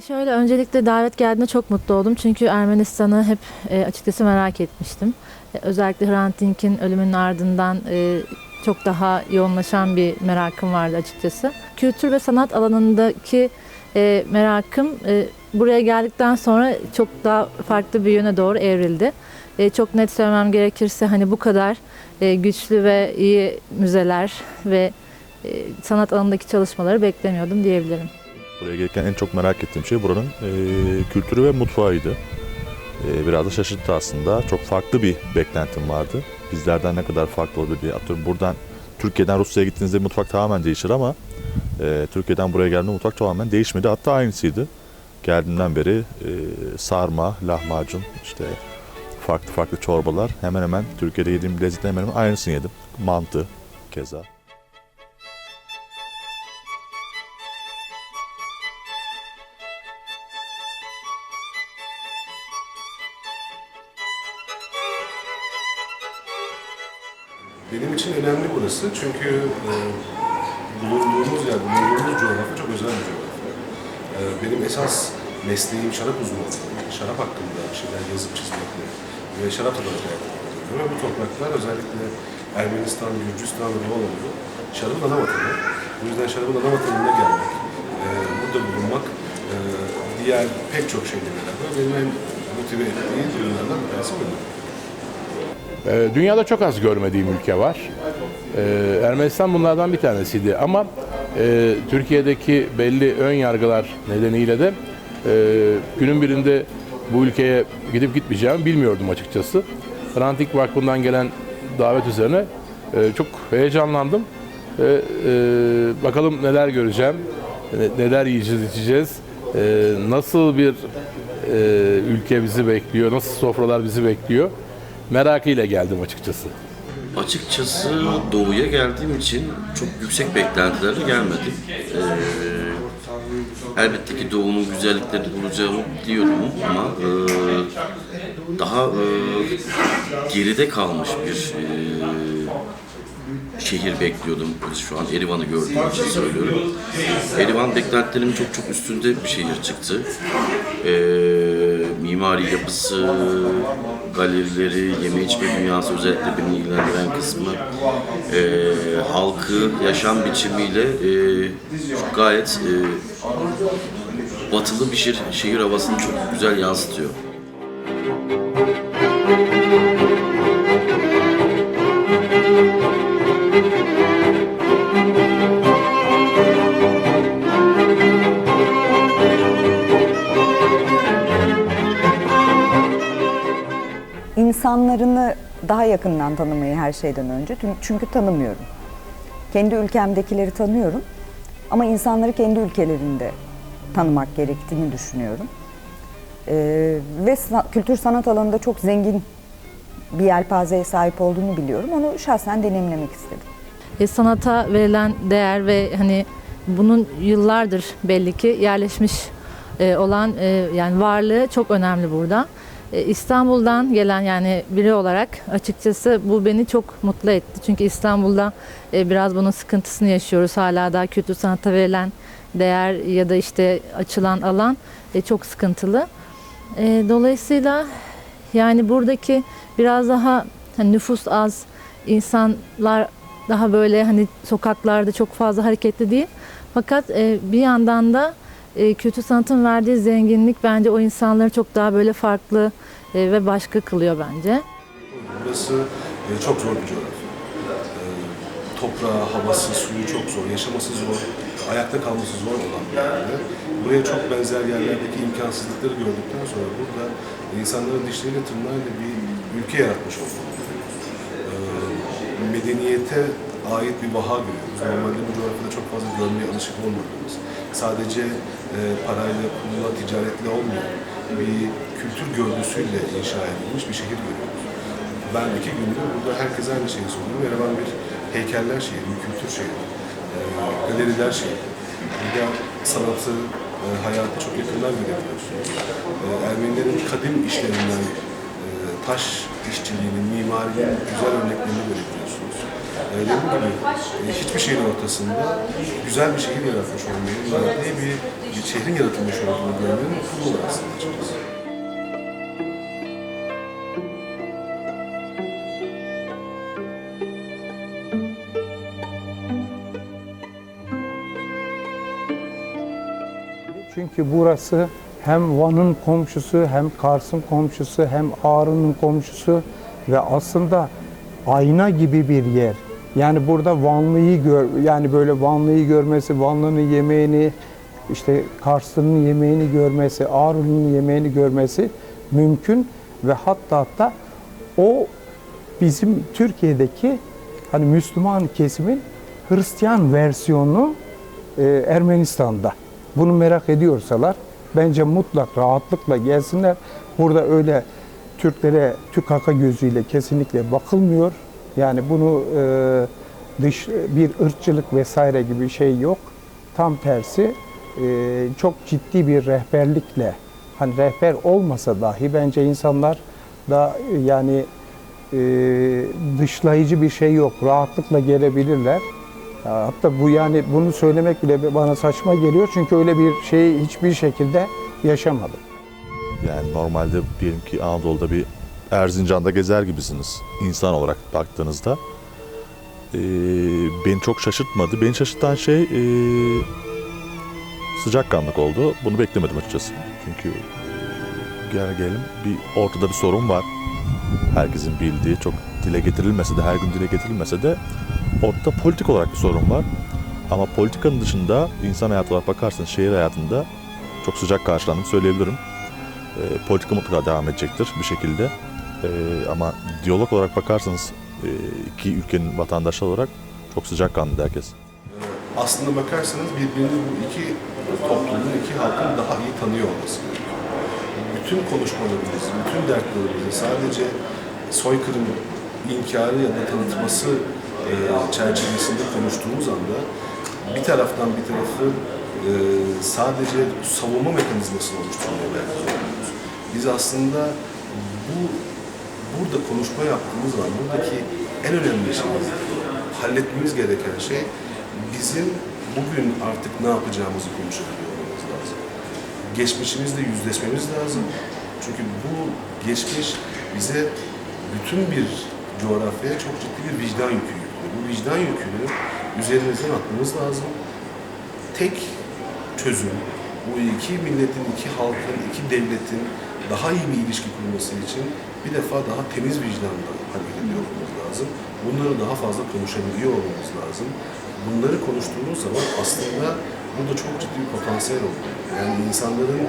Şöyle öncelikle davet geldiğinde çok mutlu oldum. Çünkü Ermenistan'ı hep açıkçası merak etmiştim. Özellikle Hrant Dink'in ölümünün ardından çok daha yoğunlaşan bir merakım vardı açıkçası. Kültür ve sanat alanındaki merakım buraya geldikten sonra çok daha farklı bir yöne doğru evrildi. Çok net söylemem gerekirse hani bu kadar güçlü ve iyi müzeler ve sanat alanındaki çalışmaları beklemiyordum diyebilirim. Buraya gelirken en çok merak ettiğim şey buranın kültürü ve mutfağıydı. Biraz da şaşırttı aslında. Çok farklı bir beklentim vardı. Bizlerden ne kadar farklı olabilir diye. Atıyorum buradan, Türkiye'den Rusya'ya gittiğinizde mutfak tamamen değişir ama Türkiye'den buraya geldiğimde mutfak tamamen değişmedi. Hatta aynısıydı. Geldiğimden beri sarma, lahmacun, işte farklı farklı çorbalar. Hemen hemen Türkiye'de yediğim lezzetin hemen hemen aynısını yedim. Mantı keza. Benim için önemli burası çünkü bulunduğumuz yer, bulunduğumuz coğrafya çok özel bir coğrafya. Benim esas mesleğim şarap uzmanlığı, şarap hakkında bir şeyler yazıp çizmekle ve şarap tadına hayatımda. Ve bu topraklar özellikle Ermenistan, Gürcistan ve Doğu şarabın ana vatanı. Bu yüzden şarabın ana vatanına gelmek, burada bulunmak diğer pek çok şeyle beraber benim en motive ettiği durumlardan bir tanesi bu. Dünyada çok az görmediğim ülke var. Ermenistan bunlardan bir tanesiydi ama Türkiye'deki belli ön yargılar nedeniyle de günün birinde bu ülkeye gidip gitmeyeceğimi bilmiyordum açıkçası. Hrant Dink Vakfı'ndan gelen davet üzerine çok heyecanlandım. Bakalım neler göreceğim, neler yiyeceğiz, içeceğiz, nasıl bir ülke bizi bekliyor, nasıl sofralar bizi bekliyor. Merakıyla geldim açıkçası. Açıkçası doğuya geldiğim için çok yüksek beklentilerle gelmedim. Elbette ki doğunun güzelliklerini bulacağımı diyordum ama daha geride kalmış bir şehir bekliyordum. Şu an Erivan'ı gördüğüm için söylüyorum. Erivan beklentilerimin çok çok üstünde bir şehir çıktı. Mimari yapısı, galerileri, yeme içme dünyası özellikle beni ilgilendiren kısmı, halkı, yaşam biçimiyle gayet batılı bir şehir havasını çok güzel yansıtıyor. İnsanlarını daha yakından tanımayı her şeyden önce. Çünkü tanımıyorum. Kendi ülkemdekileri tanıyorum. Ama insanları kendi ülkelerinde tanımak gerektiğini düşünüyorum. Ve kültür sanat alanında çok zengin bir yelpazeye sahip olduğunu biliyorum. Onu şahsen deneyimlemek istedim. Sanata verilen değer ve hani bunun yıllardır belli ki yerleşmiş olan yani varlığı çok önemli burada. İstanbul'dan gelen yani biri olarak açıkçası bu beni çok mutlu etti. Çünkü İstanbul'da biraz bunun sıkıntısını yaşıyoruz. Hala daha kültür sanata verilen değer ya da işte açılan alan çok sıkıntılı. Dolayısıyla yani buradaki biraz daha hani nüfus az, insanlar daha böyle hani sokaklarda çok fazla hareketli değil. Fakat bir yandan da kültür sanatın verdiği zenginlik bence o insanları çok daha böyle farklı ve başka kılıyor bence. Burası çok zor bir coğrafya. Toprağı, havası, suyu çok zor, yaşaması zor, ayakta kalması zor olan bir yerde. Buraya çok benzer yerlerdeki imkansızlıkları gördükten sonra burada insanların dişleriyle tırnağıyla bir ülke yaratmış olduk. Medeniyete ait bir vaha görüyoruz. Normalde bu coğrafyada çok fazla görmeye alışık olmadığımız, sadece parayla, pulla, ticaretle olmayan bir kültür görgüsüyle inşa edilmiş bir şehir görüyoruz. Ben 2 gündür burada herkese aynı şeyi söylüyorum. Yerevan bir heykeller şehri, bir kültür şehri, galeriler şehri. Burada sanatı, hayatı çok yakından görebiliyorsunuz. Ermenilerin kadim işlerinden taş işçiliğinin, mimarinin güzel örneklerini görebiliyorsunuz. Dediğim gibi hiçbir şeyin ortasında güzel bir şehir yaratmış olmayı, maddi bir şehrin yaratılmış olduğunu görmenin mutluluğu var aslında açıkçası. Çünkü burası hem Van'ın komşusu, hem Kars'ın komşusu, hem Ağrı'nın komşusu ve aslında ayna gibi bir yer. Yani burada yani böyle Vanlı'yı görmesi, Vanlı'nın yemeğini, işte Karslı'nın yemeğini görmesi, Ağrı'nın yemeğini görmesi mümkün ve hatta o bizim Türkiye'deki hani Müslüman kesimin Hristiyan versiyonu Ermenistan'da. Bunu merak ediyorsalar bence mutlak rahatlıkla gelsinler. Burada öyle Türklere tükaka gözüyle kesinlikle bakılmıyor. Yani bunu bir ırkçılık vesaire gibi bir şey yok. Tam tersi çok ciddi bir rehberlikle, hani rehber olmasa dahi bence insanlar da yani dışlayıcı bir şey yok. Rahatlıkla gelebilirler. Hatta bu yani bunu söylemek bile bana saçma geliyor çünkü öyle bir şeyi hiçbir şekilde yaşamadım. Yani normalde diyelim ki Anadolu'da bir Erzincan'da gezer gibisiniz insan olarak baktığınızda. Beni çok şaşırtmadı. Beni şaşırtan şey sıcakkanlık oldu. Bunu beklemedim açıkçası. Çünkü gelelim ortada bir sorun var. Herkesin bildiği, çok dile getirilmese de, her gün dile getirilmese de ortada politik olarak bir sorun var. Ama politikanın dışında insan hayatı olarak bakarsanız şehir hayatında çok sıcak karşılandığını söyleyebilirim. Politika mutlaka devam edecektir bir şekilde. Ama diyalog olarak bakarsanız iki ülkenin vatandaşları olarak çok sıcakkanlı herkes. Aslında bakarsanız birbirini bu iki toplumun, iki halkın daha iyi tanıyor olması gerekiyor. Bütün konuşmalarımız, bütün dertlerimizi sadece soykırım inkarı ya da tanıtması çerçevesinde konuştuğumuz anda bir taraftan bir tarafı sadece savunma mekanizmasını oluşturmaya belki zorluyoruz. Biz aslında burada konuşma yaptığımız zaman buradaki en önemli şey, halletmemiz gereken şey bizim bugün artık ne yapacağımızı konuşabiliyor olmamız lazım. Geçmişimizle yüzleşmemiz lazım. Çünkü bu geçmiş bize bütün bir coğrafyaya çok ciddi bir vicdan yükü yüklüyor. Bu vicdan yükünü üzerimizden atmamız lazım. Tek çözüm bu iki milletin, iki halkın, iki devletin daha iyi bir ilişki kurması için bir defa daha temiz vicdanla hareket ediyor olmamız lazım. Bunları daha fazla konuşabiliyor olmamız lazım. Bunları konuştuğumuz zaman aslında burada çok ciddi bir potansiyel oluyor. Yani insanların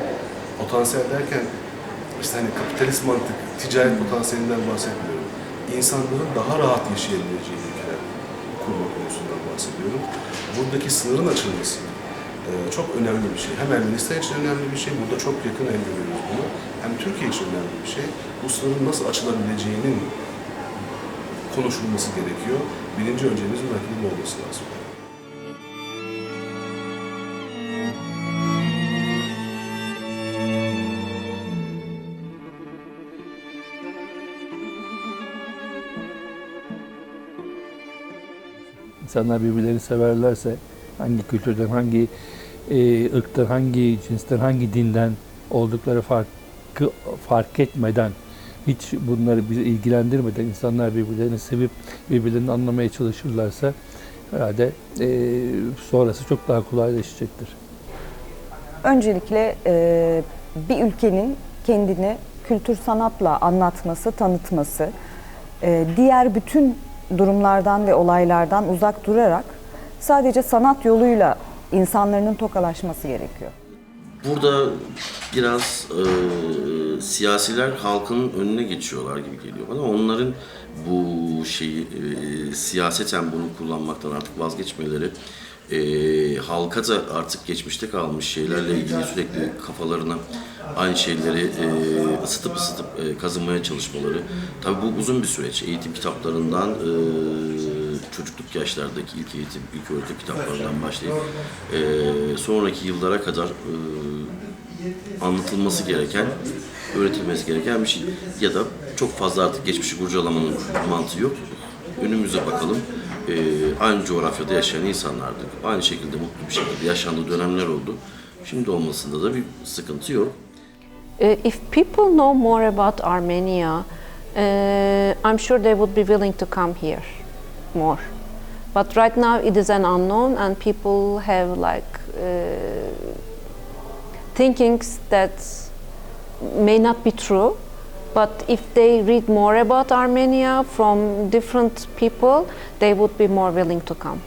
potansiyel derken işte hani kapitalist mantık, ticaret potansiyelinden bahsetmiyorum. İnsanların daha rahat yaşayabileceği ülkeler kurma konusundan bahsediyorum. Buradaki sınırın açılması çok önemli bir şey. Hem Ermenistan için önemli bir şey, burada çok yakın görüyoruz bunu. Hem Türkiye için önemli bir şey. Bu sınırın nasıl açılabileceğinin konuşulması gerekiyor. Birinci önceliğimizin belki de bu olması lazım. İnsanlar birbirlerini severlerse, hangi kültürden, hangi ırktan, hangi cinsten, hangi dinden oldukları fark etmeden, hiç bunları bizi ilgilendirmeden insanlar birbirlerini sevip birbirlerini anlamaya çalışırlarsa herhalde sonrası çok daha kolaylaşacaktır. Öncelikle bir ülkenin kendini kültür sanatla anlatması, tanıtması, diğer bütün durumlardan ve olaylardan uzak durarak sadece sanat yoluyla insanların tokalaşması gerekiyor. Burada biraz siyasiler halkın önüne geçiyorlar gibi geliyor bana. Onların bu şeyi siyaseten bunu kullanmaktan artık vazgeçmeleri, halka da artık geçmişte kalmış şeylerle ilgili sürekli kafalarına aynı şeyleri ısıtıp kazınmaya çalışmaları. Tabii bu uzun bir süreç. Eğitim kitaplarından çocukluk yaşlardaki ilk eğitim, ilk öğretim kitaplarından başlayıp sonraki yıllara kadar anlatılması gereken, öğretilmesi gereken bir şey. Ya da çok fazla artık geçmişi kurcalamanın mantığı yok. Önümüze bakalım. Aynı coğrafyada yaşayan insanlardık. Aynı şekilde mutlu bir şekilde yaşandığı dönemler oldu. Şimdi olmasında da bir sıkıntı yok. If people know more about Armenia, I'm sure they would be willing to come here more. But right now it is an unknown, and people have thinkings that may not be true. But if they read more about Armenia from different people, they would be more willing to come.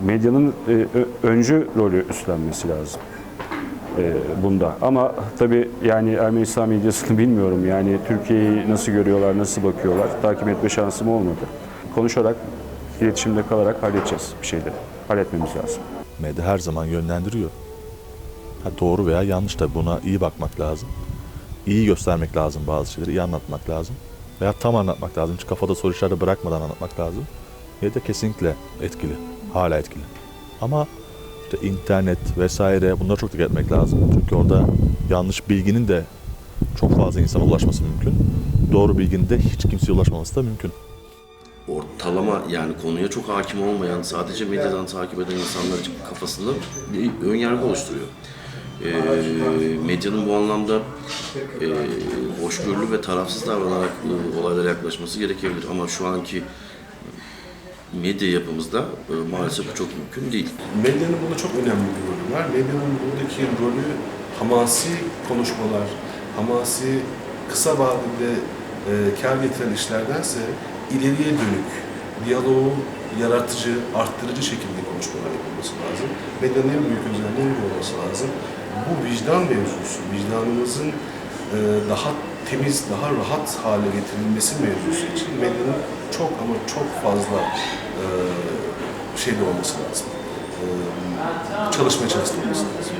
Medyanın öncü rolü üstlenmesi lazım bunda. Ama tabii yani Ermenistan medyasını bilmiyorum. Yani Türkiye'yi nasıl görüyorlar, nasıl bakıyorlar takip etme şansım olmadı. Konuşarak, iletişimde kalarak halledeceğiz bir şeyleri. Halletmemiz lazım. Medya her zaman yönlendiriyor. Doğru veya yanlış da buna iyi bakmak lazım. İyi göstermek lazım bazı şeyleri, iyi anlatmak lazım. Veya tam anlatmak lazım. Hiç kafada soru işareti bırakmadan anlatmak lazım. Medya kesinlikle etkili. Hala etkili. Ama işte internet vesaire bunlara çok dikkat etmek lazım. Çünkü orada yanlış bilginin de çok fazla insana ulaşması mümkün. Doğru bilginin de hiç kimseye ulaşmaması da mümkün. Ortalama yani konuya çok hakim olmayan, sadece medyadan takip eden insanlar kafasında bir ön yargı oluşturuyor. Medyanın bu anlamda hoşgörülü ve tarafsız davranarak olaylara yaklaşması gerekebilir. Ama şu anki medya yapımızda maalesef bu çok mümkün değil. Medyanın burada çok önemli bir rolü var. Medyanın buradaki rolü hamasi konuşmalar, hamasi kısa vadede kâr getiren işlerdense ileriye dönük, diyaloğu yaratıcı, arttırıcı şekilde konuşmalar yapılması lazım. Medyanın en büyük özelliği bu olması lazım. Bu vicdan mevzusu, vicdanımızın daha temiz, daha rahat hale getirilmesi mevzusu için medyanın çok ama çok fazla şeyde olması lazım. Çalışma içerisinde olması lazım.